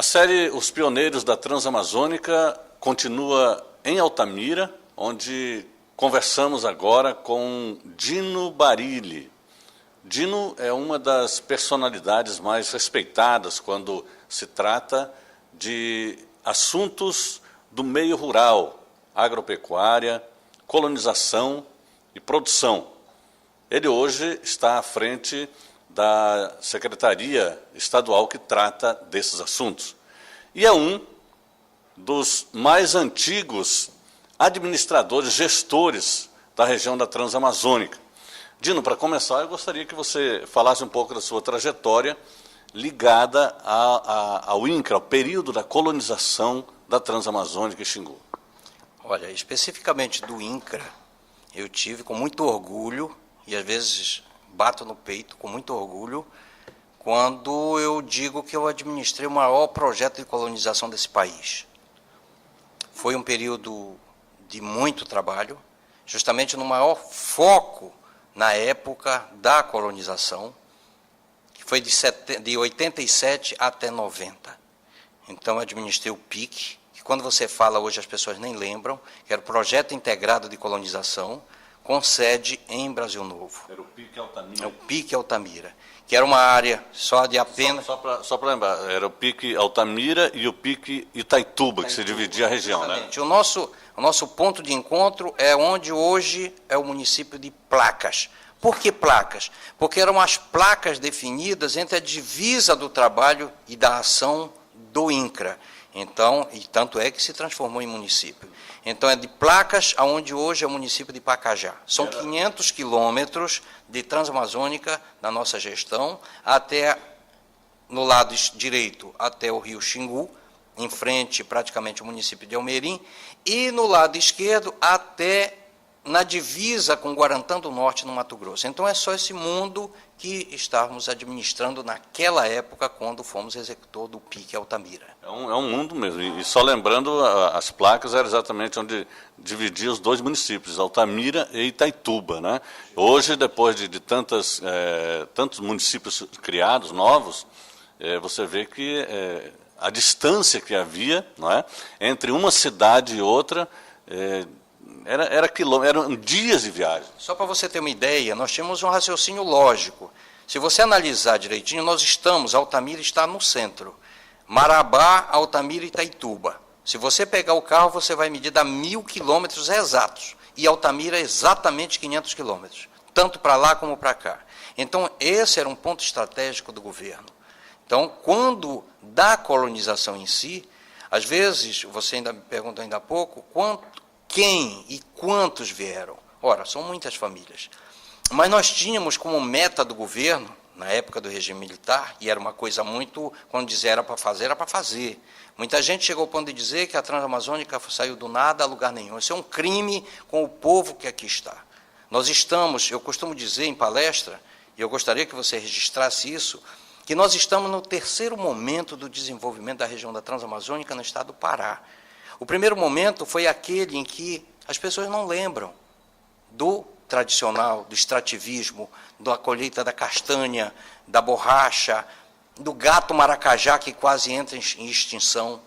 A série Os Pioneiros da Transamazônica continua em Altamira, onde conversamos agora com Dino Barilli. Dino é uma das personalidades mais respeitadas quando se trata de assuntos do meio rural, agropecuária, colonização e produção. Ele hoje está à frente da Secretaria Estadual que trata desses assuntos. E é um dos mais antigos administradores, gestores da região da Transamazônica. Dino, para começar, eu gostaria que você falasse um pouco da sua trajetória ligada ao INCRA, ao período da colonização da Transamazônica e Xingu. Olha, especificamente do INCRA, eu tive com muito orgulho, e às vezes bato no peito com muito orgulho, quando eu digo que eu administrei o maior projeto de colonização desse país. Foi um período de muito trabalho, justamente no maior foco na época da colonização, que foi de 87 até 90. Então, eu administrei o PIC, que quando você fala hoje as pessoas nem lembram, que era o Projeto Integrado de Colonização, com sede em Brasil Novo. Era o PIC Altamira. É o PIC Altamira, que era uma área só de apenas... Só para lembrar, era o PIC Altamira e o PIC Itaituba, que se dividia a região, exatamente, né? O nosso ponto de encontro é onde hoje é o município de Placas. Por que Placas? Porque eram as placas definidas entre a divisa do trabalho e da ação do INCRA. Então, e tanto é que se transformou em município. Então, é de Placas aonde hoje é o município de Pacajá. São 500 quilômetros de Transamazônica na nossa gestão, até, no lado direito, até o rio Xingu, em frente praticamente ao município de Almerim, e no lado esquerdo até na divisa com Guarantã do Norte, no Mato Grosso. Então, é só esse mundo que estávamos administrando naquela época, quando fomos executor do PIC Altamira. É um mundo mesmo. E só lembrando, as placas eram exatamente onde dividia os dois municípios, Altamira e Itaituba, né? Hoje, depois de tantos municípios criados, novos, você vê que a distância que havia, não é, entre uma cidade e outra eram dias de viagem. Só para você ter uma ideia, nós tínhamos um raciocínio lógico. Se você analisar direitinho, Altamira está no centro. Marabá, Altamira e Itaituba. Se você pegar o carro, você vai medir a 1.000 quilômetros exatos. E Altamira é exatamente 500 quilômetros, tanto para lá como para cá. Então, esse era um ponto estratégico do governo. Então, quando da colonização em si, às vezes, você ainda me perguntou ainda há pouco, quem e quantos vieram? Ora, são muitas famílias. Mas nós tínhamos como meta do governo, na época do regime militar, e era uma coisa muito, quando dizer era para fazer, era para fazer. Muita gente chegou ao ponto de dizer que a Transamazônica saiu do nada a lugar nenhum. Isso é um crime com o povo que aqui está. Nós estamos, eu costumo dizer em palestra, e eu gostaria que você registrasse isso, que nós estamos no terceiro momento do desenvolvimento da região da Transamazônica no estado do Pará. O primeiro momento foi aquele em que as pessoas não lembram do tradicional, do extrativismo, da colheita da castanha, da borracha, do gato maracajá que quase entra em extinção.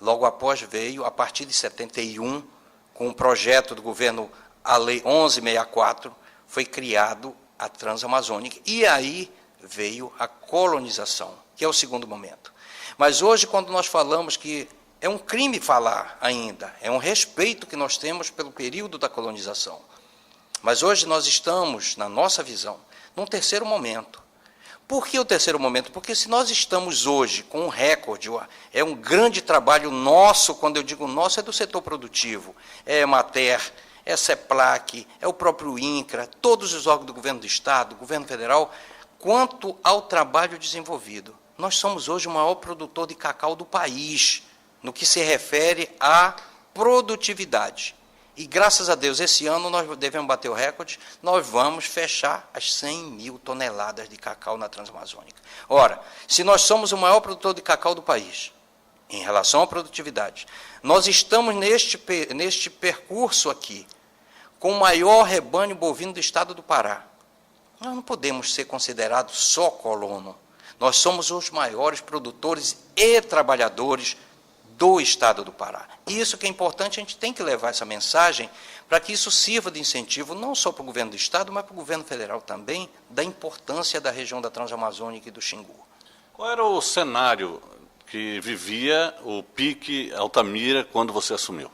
Logo após veio, a partir de 71, com o projeto do governo, a Lei 1164, foi criado a Transamazônica. E aí veio a colonização, que é o segundo momento. Mas hoje, quando nós falamos que é um crime falar ainda, é um respeito que nós temos pelo período da colonização. Mas hoje nós estamos, na nossa visão, num terceiro momento. Por que o terceiro momento? Porque se nós estamos hoje com um recorde, é um grande trabalho nosso, quando eu digo nosso, é do setor produtivo, é Emater, é CEPLAC, é o próprio INCRA, todos os órgãos do governo do Estado, do governo federal, quanto ao trabalho desenvolvido. Nós somos hoje o maior produtor de cacau do país, no que se refere à produtividade. E, graças a Deus, esse ano nós devemos bater o recorde, nós vamos fechar as 100.000 toneladas de cacau na Transamazônica. Ora, se nós somos o maior produtor de cacau do país, em relação à produtividade, nós estamos neste percurso aqui, com o maior rebanho bovino do estado do Pará. Nós não podemos ser considerados só colono. Nós somos os maiores produtores e trabalhadores do Estado do Pará. E isso que é importante, a gente tem que levar essa mensagem para que isso sirva de incentivo não só para o governo do Estado, mas para o governo federal também, da importância da região da Transamazônica e do Xingu. Qual era o cenário que vivia o PIC Altamira quando você assumiu?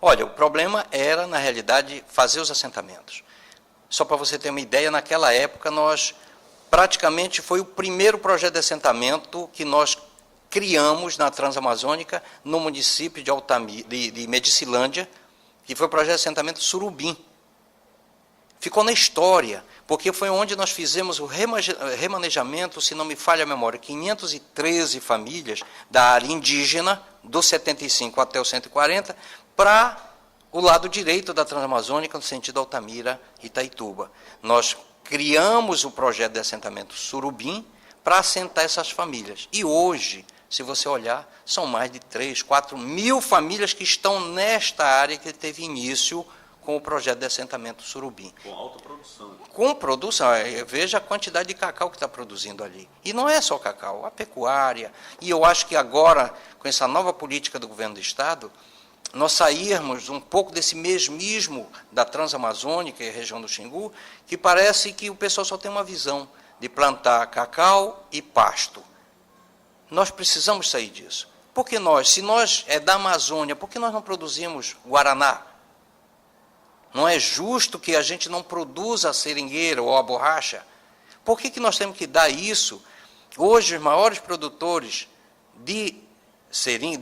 Olha, o problema era, na realidade, fazer os assentamentos. Só para você ter uma ideia, naquela época, praticamente foi o primeiro projeto de assentamento que nós criamos na Transamazônica, no município de Medicilândia, que foi o projeto de assentamento Surubim. Ficou na história, porque foi onde nós fizemos o remanejamento, se não me falha a memória, 513 famílias da área indígena, do 75 até o 140, para o lado direito da Transamazônica, no sentido Altamira e Itaituba. Nós criamos o projeto de assentamento Surubim para assentar essas famílias. E hoje, se você olhar, são mais de 3, 4 mil famílias que estão nesta área que teve início com o projeto de assentamento Surubim. Com alta produção. Com produção, veja a quantidade de cacau que está produzindo ali. E não é só cacau, a pecuária. E eu acho que agora, com essa nova política do governo do Estado, nós sairmos um pouco desse mesmismo da Transamazônica e região do Xingu, que parece que o pessoal só tem uma visão de plantar cacau e pasto. Nós precisamos sair disso. Porque se nós é da Amazônia, por que nós não produzimos guaraná? Não é justo que a gente não produza a seringueira ou a borracha? Por que nós temos que dar isso? Hoje, os maiores produtores de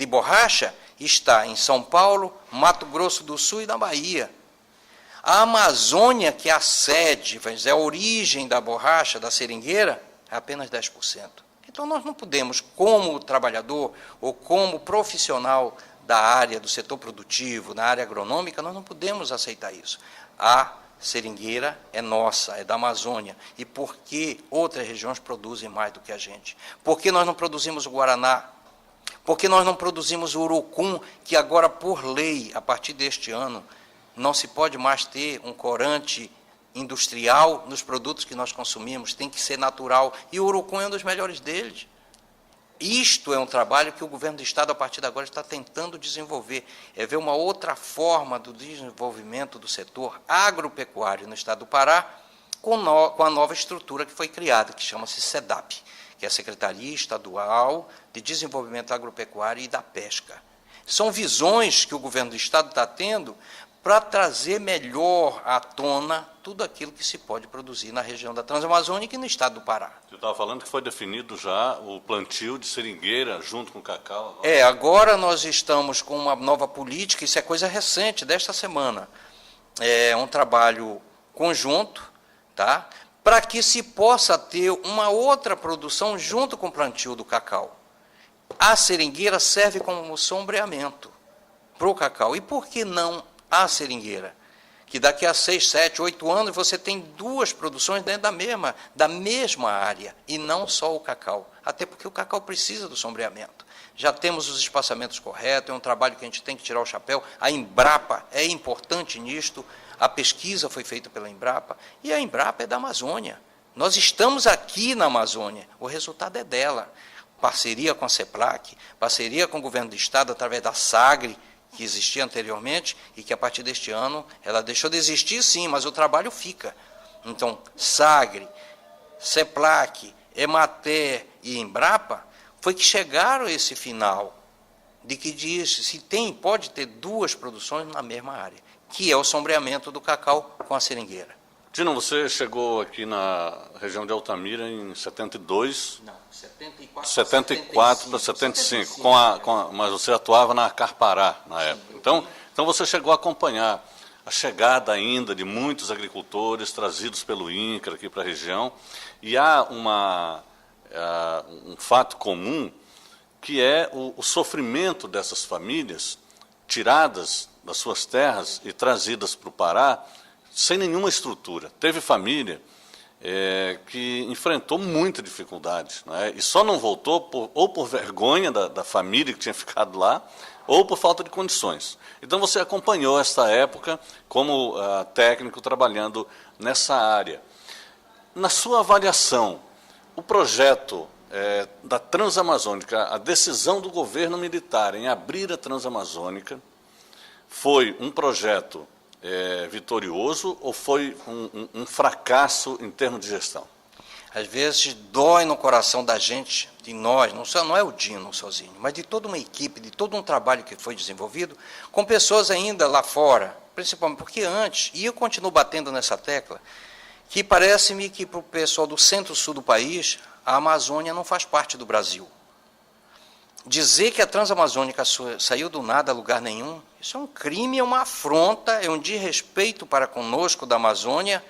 borracha está em São Paulo, Mato Grosso do Sul e na Bahia. A Amazônia, que é a sede, a origem da borracha, da seringueira, é apenas 10%. Então, nós não podemos, como trabalhador ou como profissional da área do setor produtivo, na área agronômica, nós não podemos aceitar isso. A seringueira é nossa, é da Amazônia. E por que outras regiões produzem mais do que a gente? Por que nós não produzimos o guaraná? Por que nós não produzimos o urucum, que agora, por lei, a partir deste ano, não se pode mais ter um corante industrial nos produtos que nós consumimos, tem que ser natural. E o urucum é um dos melhores deles. Isto é um trabalho que o governo do Estado, a partir de agora, está tentando desenvolver. É ver uma outra forma do desenvolvimento do setor agropecuário no Estado do Pará, com a nova estrutura que foi criada, que chama-se SEDAP, que é a Secretaria Estadual de Desenvolvimento Agropecuário e da Pesca. São visões que o governo do Estado está tendo para trazer melhor à tona tudo aquilo que se pode produzir na região da Transamazônica e no estado do Pará. Você estava falando que foi definido já o plantio de seringueira junto com o cacau? Agora nós estamos com uma nova política, isso é coisa recente, desta semana. É um trabalho conjunto, tá? Para que se possa ter uma outra produção junto com o plantio do cacau. A seringueira serve como sombreamento para o cacau. E por que não a seringueira? Que daqui a 6, 7, 8 anos você tem duas produções dentro da mesma área, e não só o cacau. Até porque o cacau precisa do sombreamento. Já temos os espaçamentos corretos, é um trabalho que a gente tem que tirar o chapéu. A Embrapa é importante nisto, a pesquisa foi feita pela Embrapa, e a Embrapa é da Amazônia. Nós estamos aqui na Amazônia, o resultado é dela. Parceria com a CEPLAC, parceria com o governo do Estado através da SAGRE, que existia anteriormente e que a partir deste ano ela deixou de existir, sim, mas o trabalho fica. Então, SAGRE, CEPLAC, EMATER e Embrapa foi que chegaram a esse final de que diz pode ter duas produções na mesma área, que é o sombreamento do cacau com a seringueira. Dino, você chegou aqui na região de Altamira em 72? Não, 74 para 75, mas você atuava na Carpará na época. Então você chegou a acompanhar a chegada ainda de muitos agricultores trazidos pelo INCRA aqui para a região, e há um fato comum, que é o sofrimento dessas famílias tiradas das suas terras e trazidas para o Pará sem nenhuma estrutura. Teve família que enfrentou muita dificuldade, né? E só não voltou ou por vergonha da família que tinha ficado lá, ou por falta de condições. Então você acompanhou essa época como técnico trabalhando nessa área. Na sua avaliação, o projeto da Transamazônica, a decisão do governo militar em abrir a Transamazônica, foi um projeto vitorioso ou foi um fracasso em termos de gestão? Às vezes dói no coração da gente, de nós, não é o Dino sozinho, mas de toda uma equipe, de todo um trabalho que foi desenvolvido, com pessoas ainda lá fora, principalmente porque antes, e eu continuo batendo nessa tecla, que parece-me que para o pessoal do centro-sul do país, a Amazônia não faz parte do Brasil. Dizer que a Transamazônica saiu do nada a lugar nenhum, isso é um crime, é uma afronta, é um desrespeito para conosco da Amazônia,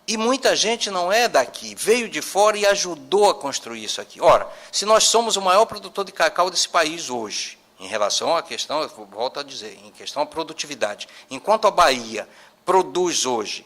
e muita gente não é daqui, veio de fora e ajudou a construir isso aqui. Ora, se nós somos o maior produtor de cacau desse país hoje, em relação à questão, eu volto a dizer, em questão à produtividade, enquanto a Bahia produz hoje,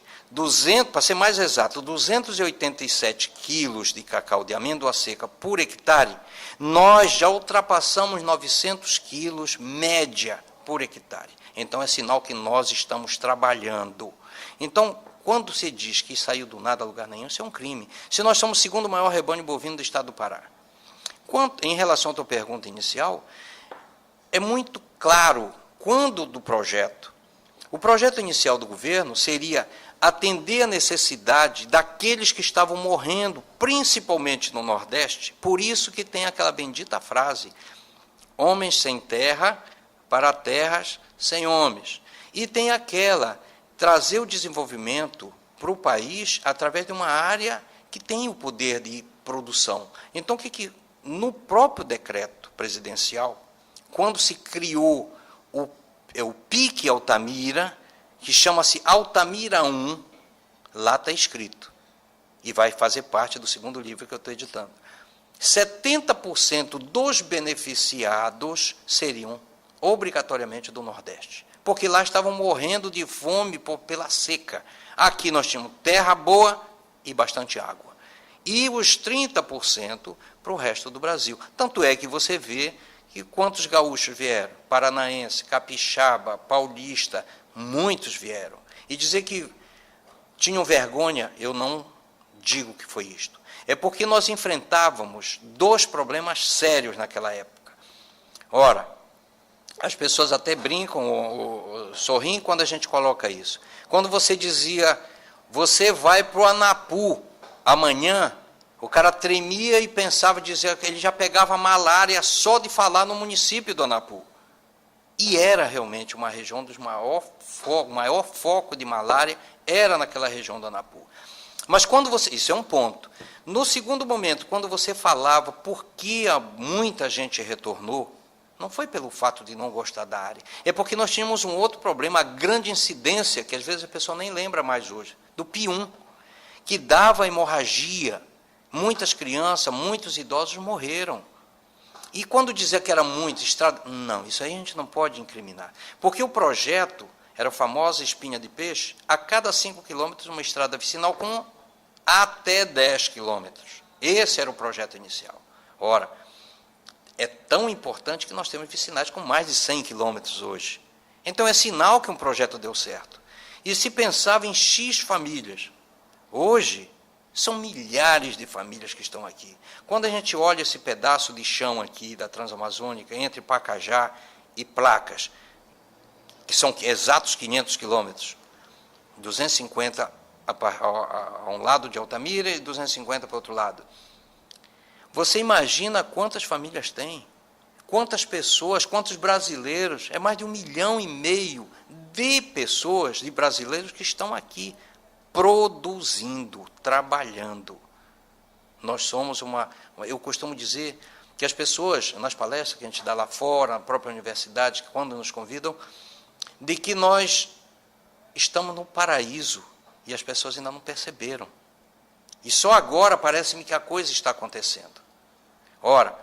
para ser mais exato, 287 quilos de cacau de amêndoa seca por hectare, nós já ultrapassamos 900 quilos média por hectare. Então, é sinal que nós estamos trabalhando. Então, quando se diz que saiu do nada a lugar nenhum, isso é um crime. Se nós somos o segundo maior rebanho bovino do estado do Pará. Em relação à tua pergunta inicial, é muito claro, quando do projeto, o projeto inicial do governo seria atender a necessidade daqueles que estavam morrendo, principalmente no Nordeste, por isso que tem aquela bendita frase, homens sem terra para terras sem homens. E tem aquela, trazer o desenvolvimento para o país através de uma área que tem o poder de produção. Então, no próprio decreto presidencial, quando se criou o PIC Altamira, que chama-se Altamira 1, lá está escrito, e vai fazer parte do segundo livro que eu estou editando. 70% dos beneficiados seriam obrigatoriamente do Nordeste, porque lá estavam morrendo de fome pela seca. Aqui nós tínhamos terra boa e bastante água. E os 30% para o resto do Brasil. Tanto é que você vê que quantos gaúchos vieram? Paranaense, capixaba, paulista, muitos vieram. E dizer que tinham vergonha, eu não digo que foi isto. É porque nós enfrentávamos dois problemas sérios naquela época. Ora, as pessoas até brincam, sorriem quando a gente coloca isso. Quando você dizia, você vai para o Anapu amanhã, o cara tremia e pensava, dizia que ele já pegava malária só de falar no município do Anapu. E era realmente uma região dos maior foco de malária, era naquela região do Anapu. Mas quando você, isso é um ponto. No segundo momento, quando você falava por que muita gente retornou, não foi pelo fato de não gostar da área, é porque nós tínhamos um outro problema, a grande incidência, que às vezes a pessoa nem lembra mais hoje, do P1, que dava hemorragia, muitas crianças, muitos idosos morreram. E quando dizia que era muito estrada, não, isso aí a gente não pode incriminar, porque o projeto era a famosa espinha de peixe, a cada 5 quilômetros uma estrada vicinal com até 10 quilômetros. Esse era o projeto inicial. Ora, é tão importante que nós temos vicinais com mais de 100 quilômetros hoje. Então, é sinal que um projeto deu certo. E se pensava em X famílias. Hoje, são milhares de famílias que estão aqui. Quando a gente olha esse pedaço de chão aqui da Transamazônica, entre Pacajá e Placas, que são exatos 500 quilômetros, 250 a um lado de Altamira e 250 para o outro lado. Você imagina quantas famílias tem? Quantas pessoas, quantos brasileiros? É mais de 1,5 milhão de pessoas, de brasileiros que estão aqui produzindo, trabalhando. Nós somos eu costumo dizer que as pessoas, nas palestras que a gente dá lá fora, na própria universidade, quando nos convidam, de que nós estamos no paraíso e as pessoas ainda não perceberam. E só agora parece-me que a coisa está acontecendo. Ora,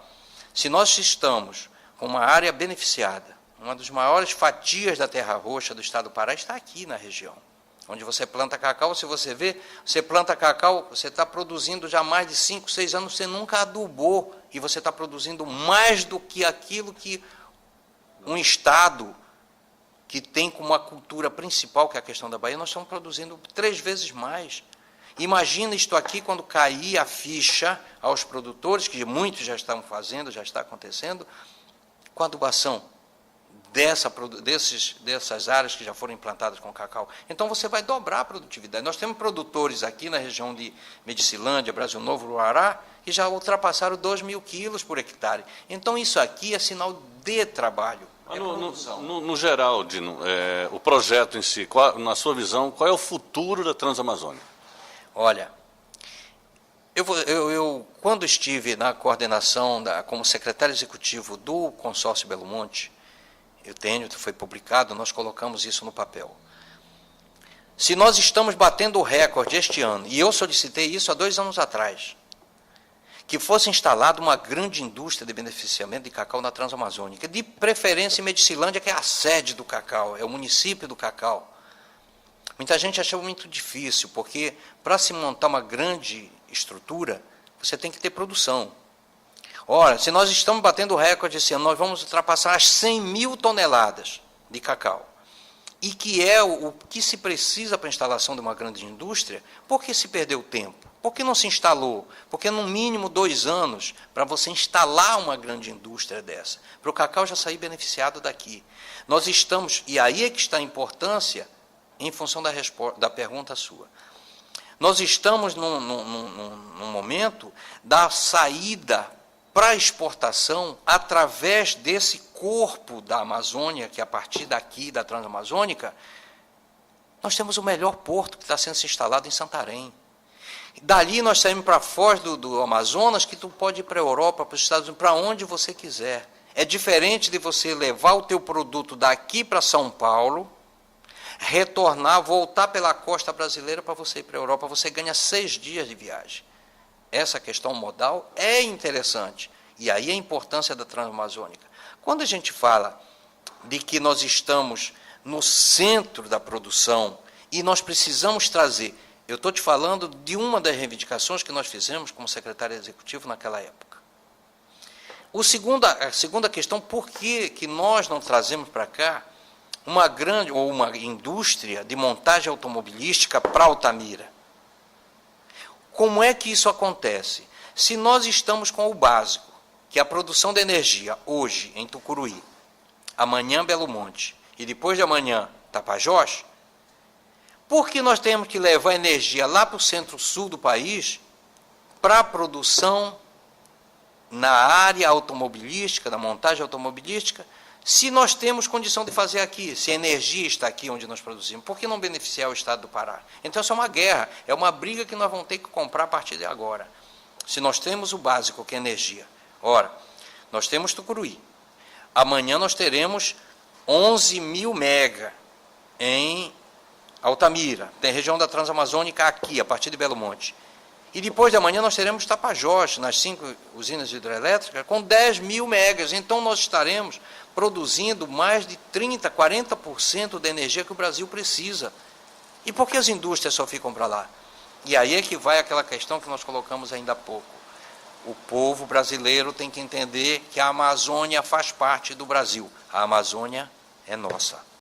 se nós estamos com uma área beneficiada, uma das maiores fatias da terra roxa do estado do Pará está aqui na região, onde você planta cacau, se você vê, você planta cacau, você está produzindo já mais de 5, 6 anos, você nunca adubou, e você está produzindo mais do que aquilo que um estado que tem como uma cultura principal, que é a questão da Bahia, nós estamos produzindo 3 vezes mais. Imagina isto aqui quando cair a ficha aos produtores, que muitos já estão fazendo, já está acontecendo, com a adubação dessas áreas que já foram implantadas com cacau. Então, você vai dobrar a produtividade. Nós temos produtores aqui na região de Medicilândia, Brasil Novo, Uruará, que já ultrapassaram 2.000 quilos por hectare. Então, isso aqui é sinal de trabalho. No geral, Dino, o projeto em si, na sua visão, qual é o futuro da Transamazônica? Olha, eu quando estive na coordenação, como secretário executivo do consórcio Belo Monte, foi publicado, nós colocamos isso no papel. Se nós estamos batendo o recorde este ano, e eu solicitei isso há 2 anos atrás, que fosse instalada uma grande indústria de beneficiamento de cacau na Transamazônica, de preferência em Medicilândia, que é a sede do cacau, é o município do cacau. Muita gente achou muito difícil, porque para se montar uma grande estrutura, você tem que ter produção. Ora, se nós estamos batendo o recorde esse ano, nós vamos ultrapassar as 100.000 toneladas de cacau. E que é o que se precisa para a instalação de uma grande indústria. Por que se perdeu tempo? Por que não se instalou? Porque no mínimo 2 anos para você instalar uma grande indústria dessa, para o cacau já sair beneficiado daqui. Nós estamos, e aí é que está a importância, em função da pergunta sua. Nós estamos num momento da saída para exportação através desse corpo da Amazônia, que a partir daqui, da Transamazônica, nós temos o melhor porto que está sendo instalado em Santarém. Dali nós saímos para fora do Amazonas, que tu pode ir para a Europa, para os Estados Unidos, para onde você quiser. É diferente de você levar o teu produto daqui para São Paulo, retornar, voltar pela costa brasileira para você ir para a Europa, você ganha 6 dias de viagem. Essa questão modal é interessante, e aí a importância da Transamazônica. Quando a gente fala de que nós estamos no centro da produção e nós precisamos trazer, eu estou te falando de uma das reivindicações que nós fizemos como secretário executivo naquela época. A segunda questão, por que nós não trazemos para cá uma grande ou uma indústria de montagem automobilística para Altamira? Como é que isso acontece? Se nós estamos com o básico, que é a produção de energia hoje em Tucuruí, amanhã Belo Monte e depois de amanhã Tapajós, por que nós temos que levar energia lá para o centro-sul do país para a produção na área automobilística, da montagem automobilística, se nós temos condição de fazer aqui, se a energia está aqui onde nós produzimos, por que não beneficiar o Estado do Pará? Então, isso é uma guerra, é uma briga que nós vamos ter que comprar a partir de agora. Se nós temos o básico, que é energia. Ora, nós temos Tucuruí. Amanhã nós teremos 11.000 mega em Altamira. Tem região da Transamazônica aqui, a partir de Belo Monte. E depois de amanhã nós teremos Tapajós, nas 5 usinas hidrelétricas, com 10.000 megas. Então, nós estaremos produzindo mais de 30%, 40% da energia que o Brasil precisa. E por que as indústrias só ficam para lá? E aí é que vai aquela questão que nós colocamos ainda há pouco. O povo brasileiro tem que entender que a Amazônia faz parte do Brasil. A Amazônia é nossa.